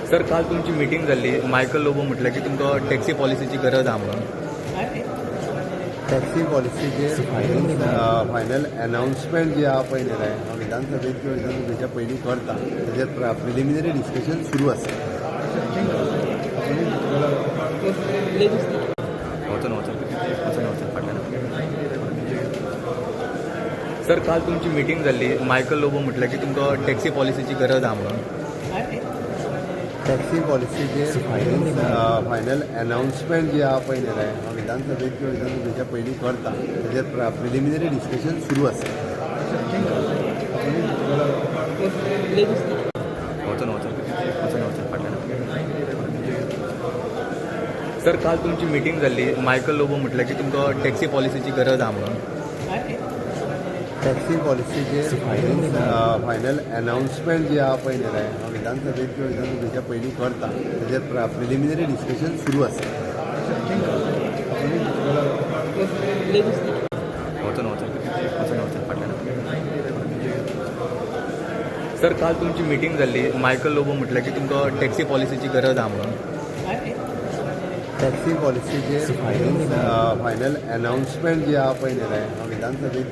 Sir काल तुमची meeting झाली. मायकल लोबो म्हटलं की तुमका टॅक्सी पॉलिसीची गरज आहे म्हणून. टॅक्सी पॉलिसीचेर फायनल अनाउन्समेंट जी आहा पळय न्ही हांव विधानसभेत किंवा विधानसभेच्या पयलीं करता तेजेर प्रिलिमिनरी डिस्कशन सुरू आसा. सर काल तुमची मीटिंग झाली. मायकल लोबो म्हटलं की तुमका टॅक्सी पॉलिसीची गरज आहे म्हणून. टॅक्सी पॉलिसीचेर फायनल अनाउन्समेंट जी आहा पळय न्ही हांव विधानसभेत किंवा विधानसभेच्या पयलीं करता तेजेर प्रिलिमिनरी डिस्कशन सुरू आसा. सर काल तुमची मीटिंग झाली. मायकल लोबो म्हटलं की तुमका टॅक्सी पॉलिसीची गरज आहे म्हणून. टॅक्सी पॉलिसीचेर फायनल अनाउन्समेंट जी आहा पळय न्ही हांव विधानसभेत किंवा विधानसभेच्या पयलीं करता तेजेर प्रिलिमिनरी डिस्कशन सुरू आसा. सर काल तुमची मीटिंग झाली. मायकल लोबो म्हटलं की तुमका टॅक्सी पॉलिसीची गरज आहे म्हणून. टॅक्सी पॉलिसीचेर फायनल अनाउन्समेंट जी आहा पळय न्ही हांव विधानसभेत